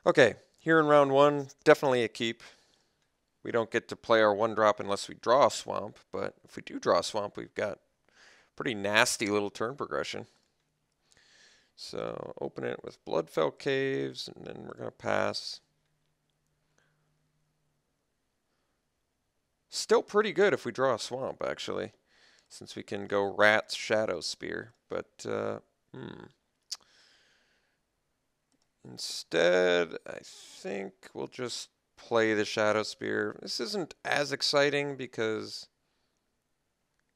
Okay, here in round one, definitely a keep. We don't get to play our one drop unless we draw a swamp, but if we do draw a swamp, we've got pretty nasty little turn progression. So open it with Bloodfell Caves, and then we're going to pass. Still pretty good if we draw a swamp, actually, since we can go Rat's Shadow Spear. But, instead, I think we'll just play the Shadow Spear. This isn't as exciting because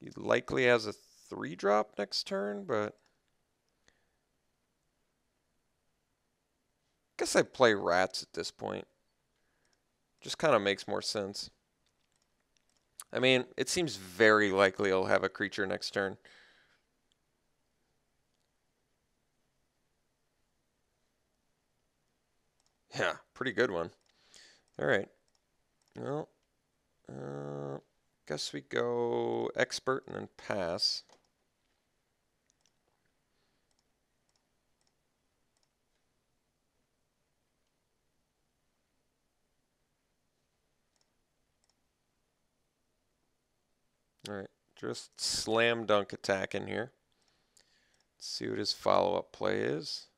he likely has a 3-drop next turn, but I guess I'd play Rats at this point. Just kind of makes more sense. I mean, it seems very likely I'll have a creature next turn. Yeah, pretty good one. All right. Well, guess we go Expert and then pass. All right, just slam dunk attack in here. Let's see what his follow-up play is.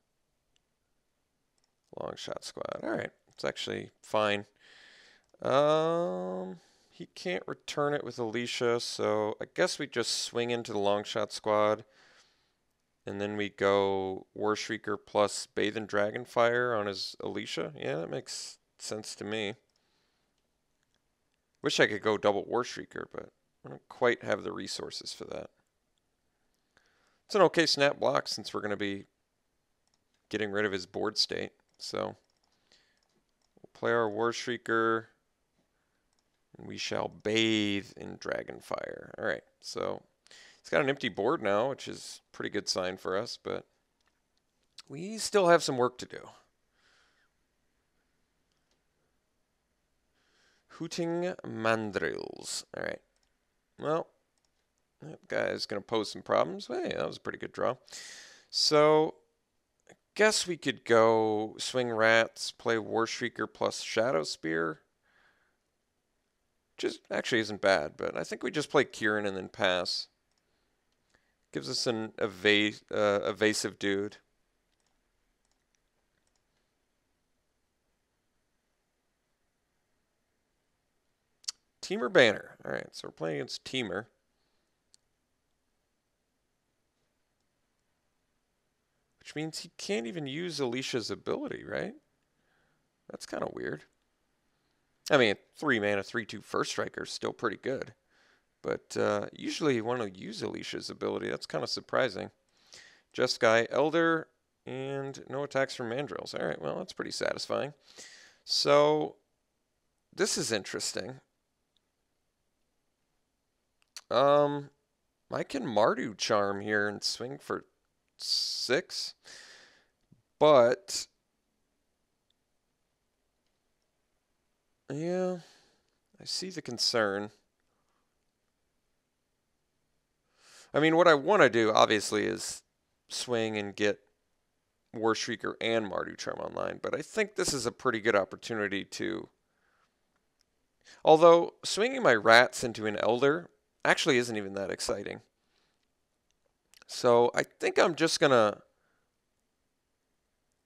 Long shot squad. All right, it's actually fine. He can't return it with Alicia, so I guess we just swing into the long shot squad, and then we go War Shrieker plus Bathe in Dragonfire on his Alicia. Yeah, that makes sense to me. Wish I could go double War Shrieker, but I don't quite have the resources for that. It's an okay snap block since we're going to be getting rid of his board state. So we'll play our War Shrieker, and we shall bathe in Dragonfire. All right, so he's got an empty board now, which is a pretty good sign for us, but we still have some work to do. Hooting Mandrills. All right. Well, that guy's going to pose some problems. Hey, that was a pretty good draw. So I guess we could go swing Rats, play War Shrieker plus Shadow Spear. Just actually isn't bad, but I think we just play Kieran and then pass. Gives us an evasive dude. Teamer Banner. All right, so we're playing against Teamer. Which means he can't even use Alicia's ability, right? That's kind of weird. I mean, 3 mana, 3/2 first striker is still pretty good. But usually you want to use Alicia's ability. That's kind of surprising. Jeskai, Elder, and no attacks from Mandrills. All right, well, that's pretty satisfying. So this is interesting. I can Mardu Charm here and swing for 6, but yeah, I see the concern. I mean, what I want to do, obviously, is swing and get War Shrieker and Mardu Charm online, but I think this is a pretty good opportunity to... Although, swinging my Rats into an Elder actually isn't even that exciting. So I think I'm just going to...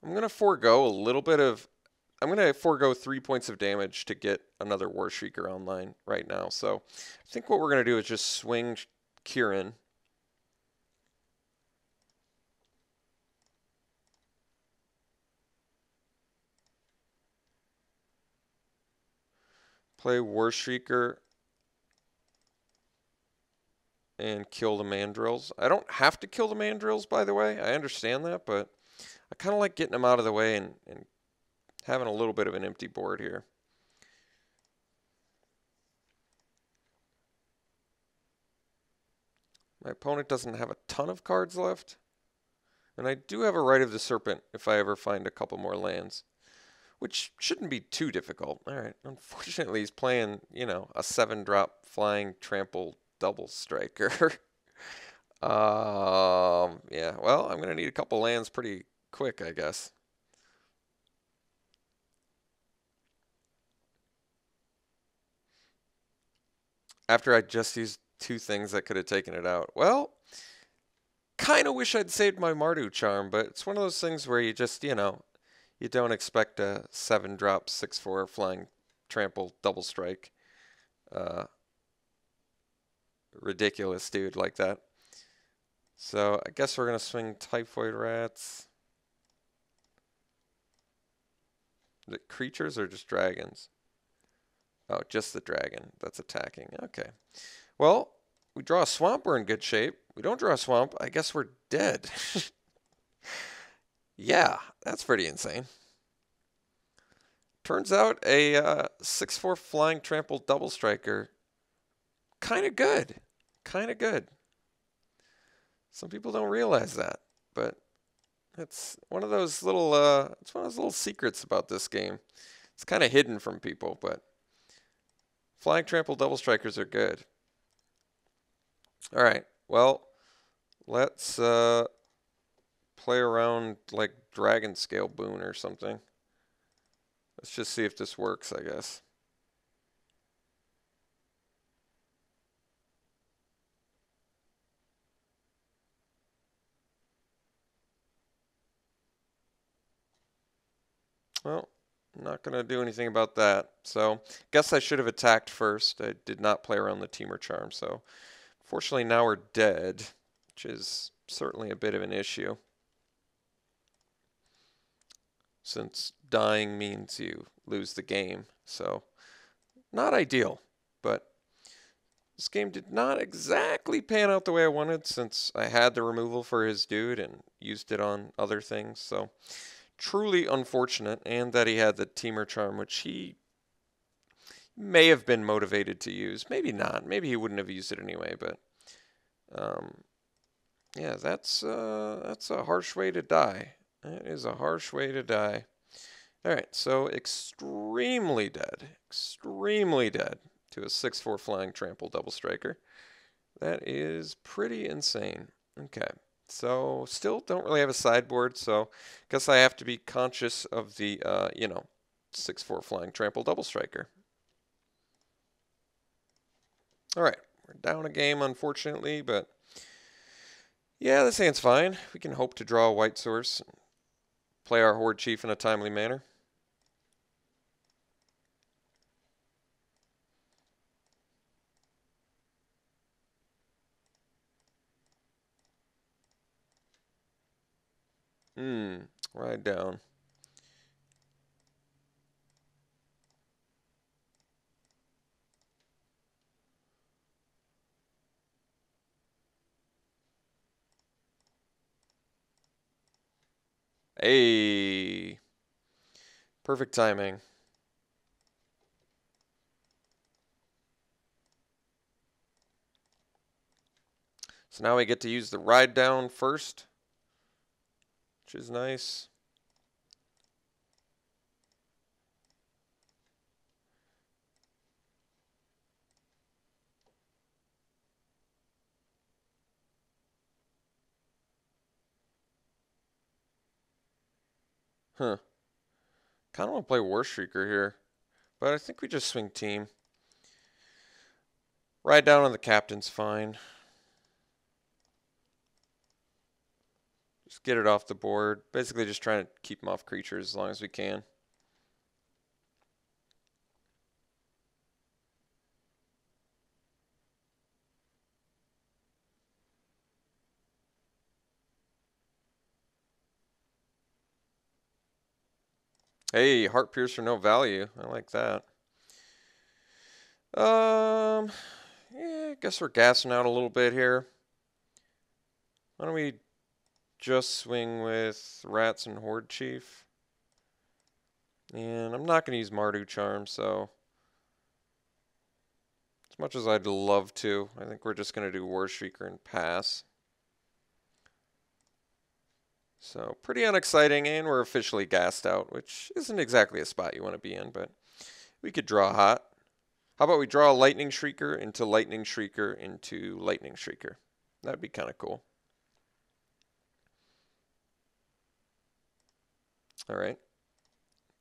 I'm going to forego a little bit of... I'm going to forego 3 points of damage to get another War Shrieker online right now. So I think what we're going to do is just swing Kieran. Play War Shrieker and kill the Mandrills. I don't have to kill the Mandrills, by the way. I understand that, but I kind of like getting them out of the way and having a little bit of an empty board here. My opponent doesn't have a ton of cards left. And I do have a Rite of the Serpent if I ever find a couple more lands, which shouldn't be too difficult. All right, unfortunately he's playing, you know, a 7-drop flying trample double striker. Yeah, well, I'm going to need a couple lands pretty quick, I guess. after I just used two things that could have taken it out. Well, kind of wish I'd saved my Mardu Charm, but it's one of those things where you just, you don't expect a 7-drop, 6/4 flying trample double strike. Uh, Ridiculous dude like that. So I guess we're going to swing Typhoid Rats. Is it creatures or just dragons? Oh, just the dragon that's attacking. Okay. Well, we draw a swamp, we're in good shape. We don't draw a swamp, I guess we're dead. Yeah, that's pretty insane. Turns out a 6/4 flying trample double striker, kind of good. Kind of good. Some people don't realize that, but it's one of those little secrets about this game. It's kind of hidden from people, but flying trample double strikers are good. All right. Well, let's play around like Dragon Scale Boon or something. Let's just see if this works, I guess. Well, I'm not going to do anything about that. So, guess I should have attacked first. I did not play around the Teamer Charm, so fortunately now we're dead, which is certainly a bit of an issue, since dying means you lose the game. So, not ideal, but this game did not exactly pan out the way I wanted, since I had the removal for his dude and used it on other things. So, truly unfortunate, and that he had the Teamer Charm, which he may have been motivated to use. Maybe not. Maybe he wouldn't have used it anyway, but yeah, that's a harsh way to die. That is a harsh way to die. All right, so extremely dead to a 6/4 flying trample double striker. That is pretty insane. Okay, so still don't really have a sideboard, so guess I have to be conscious of the 6/4 flying trample double striker. All right, we're down a game, unfortunately, but yeah, this hand's fine. We can hope to draw a white source, and play our Horde Chief in a timely manner. Right down. Hey, perfect timing. So now we get to use the ride down first, which is nice. Huh. Kind of want to play War Shrieker here, but I think we just swing team. Ride down on the captain's fine. Just get it off the board. Basically just trying to keep him off creatures as long as we can. Hey, Heart Piercer, no value. I like that. Yeah, I guess we're gassing out a little bit here. Why don't we just swing with Rats and Horde Chief? And I'm not going to use Mardu Charm, so as much as I'd love to, I think we're just going to do War Shrieker and pass. So pretty unexciting, and we're officially gassed out, which isn't exactly a spot you want to be in, but we could draw hot. How about we draw a Lightning Shrieker into Lightning Shrieker into Lightning Shrieker? That'd be kind of cool. All right.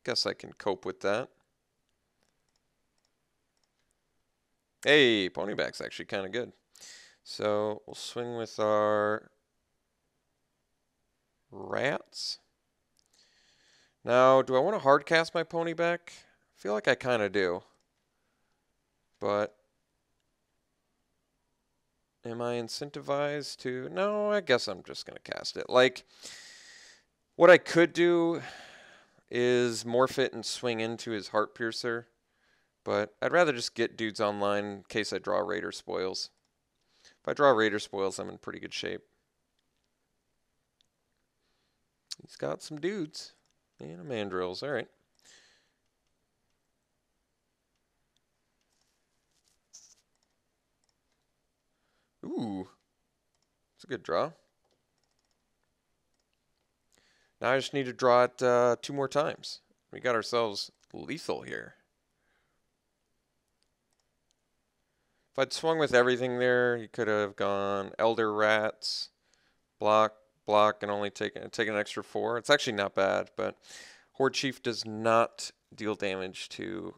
Guess I can cope with that. Hey, ponyback's actually kind of good. So we'll swing with our rats. Now, do I want to hard cast my ponyback? I feel like I kind of do. But am I incentivized to? No, I guess I'm just going to cast it. Like, what I could do is morph it and swing into his heart piercer. But I'd rather just get dudes online in case I draw Raider Spoils. If I draw Raider Spoils, I'm in pretty good shape. He's got some dudes. And a Mandrills. All right. Ooh. It's a good draw. Now I just need to draw it 2 more times. We got ourselves lethal here. If I'd swung with everything there, he could have gone Elder Rats, block, and only take an extra 4. It's actually not bad, but Horde Chief does not deal damage to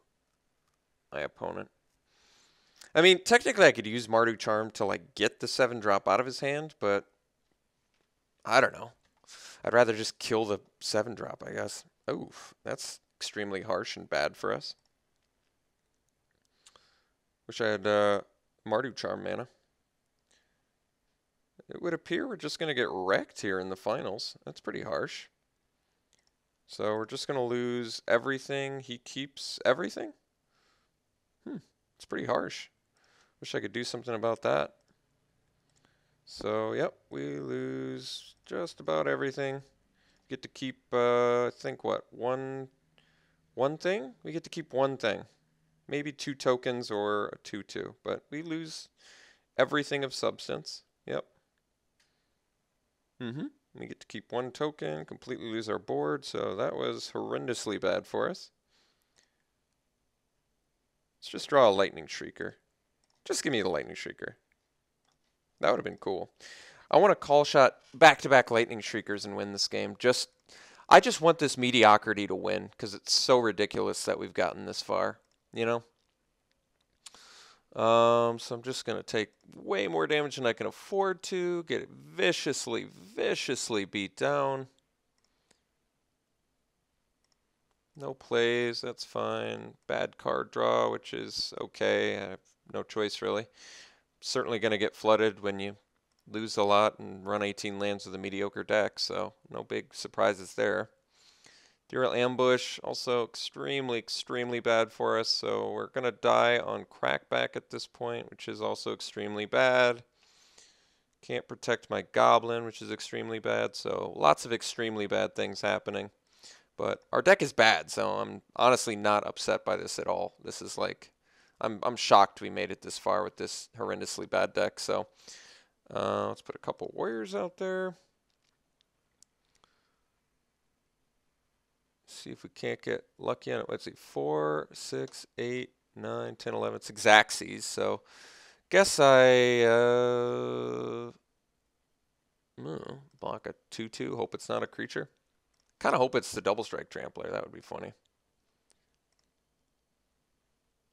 my opponent. I mean, technically I could use Mardu Charm to like get the 7-drop out of his hand, but I don't know. I'd rather just kill the 7-drop, I guess. Oof, that's extremely harsh and bad for us. Wish I had Mardu Charm mana. It would appear we're just going to get wrecked here in the finals. That's pretty harsh. So we're just going to lose everything. He keeps everything? It's pretty harsh. Wish I could do something about that. So, yep, we lose just about everything. Get to keep, I think, what, one thing? We get to keep one thing. Maybe 2 tokens or a 2/2, but we lose everything of substance. Yep. We get to keep 1 token, completely lose our board, so that was horrendously bad for us. Let's just draw a Lightning Shrieker. Just give me the Lightning Shrieker. That would have been cool. I want to call shot back-to-back Lightning Shriekers and win this game. I just want this mediocrity to win because it's so ridiculous that we've gotten this far, you know? So I'm just going to take way more damage than I can afford to, get it viciously, viciously beat down. No plays, that's fine. Bad card draw, which is okay. I have no choice, really. Certainly going to get flooded when you lose a lot and run 18 lands with a mediocre deck, so no big surprises there. Derail Ambush, also extremely, extremely bad for us, so we're going to die on Crackback at this point, which is also extremely bad. Can't protect my Goblin, which is extremely bad, so lots of extremely bad things happening. But our deck is bad, so I'm honestly not upset by this at all. This is like, I'm shocked we made it this far with this horrendously bad deck, so let's put a couple Warriors out there. See if we can't get lucky on it. Let's see, 4, 6, 8, 9, 10, 11. It's Xaxes, so guess I block a 2/2. Hope it's not a creature. Kind of hope it's the Double Strike Trampler. That would be funny.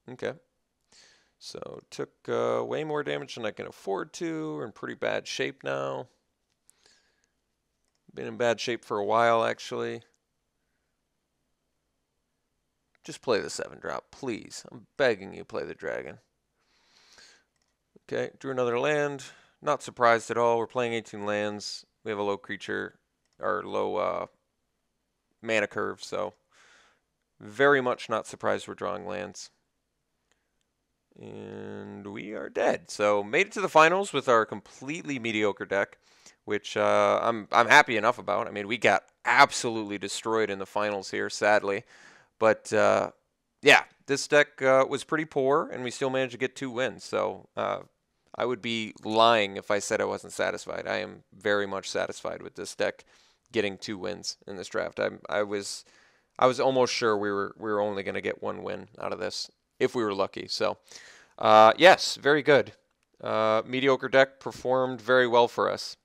Okay. So took way more damage than I can afford to. We're in pretty bad shape now. Been in bad shape for a while, actually. Just play the 7-drop, please. I'm begging you, play the dragon. Okay, drew another land. Not surprised at all. We're playing 18 lands. We have a low creature, or low mana curve, so very much not surprised we're drawing lands. And we are dead. So made it to the finals with our completely mediocre deck, which I'm happy enough about. I mean, we got absolutely destroyed in the finals here, sadly. But, yeah, this deck was pretty poor, and we still managed to get 2 wins. So I would be lying if I said I wasn't satisfied. I am very much satisfied with this deck getting 2 wins in this draft. I was almost sure we were only going to get 1 win out of this if we were lucky. So, yes, very good. Mediocre deck performed very well for us.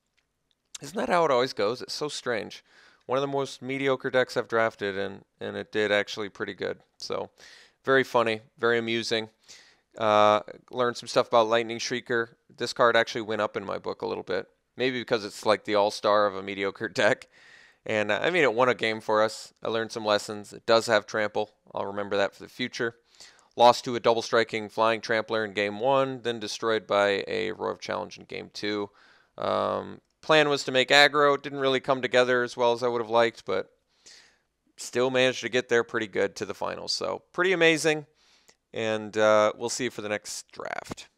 Isn't that how it always goes? It's so strange. One of the most mediocre decks I've drafted, and it did actually pretty good. So, very funny, very amusing. Learned some stuff about Lightning Shrieker. This card actually went up in my book a little bit. Maybe because it's like the all-star of a mediocre deck. And I mean, it won a game for us. I learned some lessons. It does have trample. I'll remember that for the future. Lost to a double striking flying trampler in game 1, then destroyed by a Roar of Challenge in game 2. Plan was to make aggro. Didn't really come together as well as I would have liked, but still managed to get there pretty good to the finals. So pretty amazing. And we'll see you for the next draft.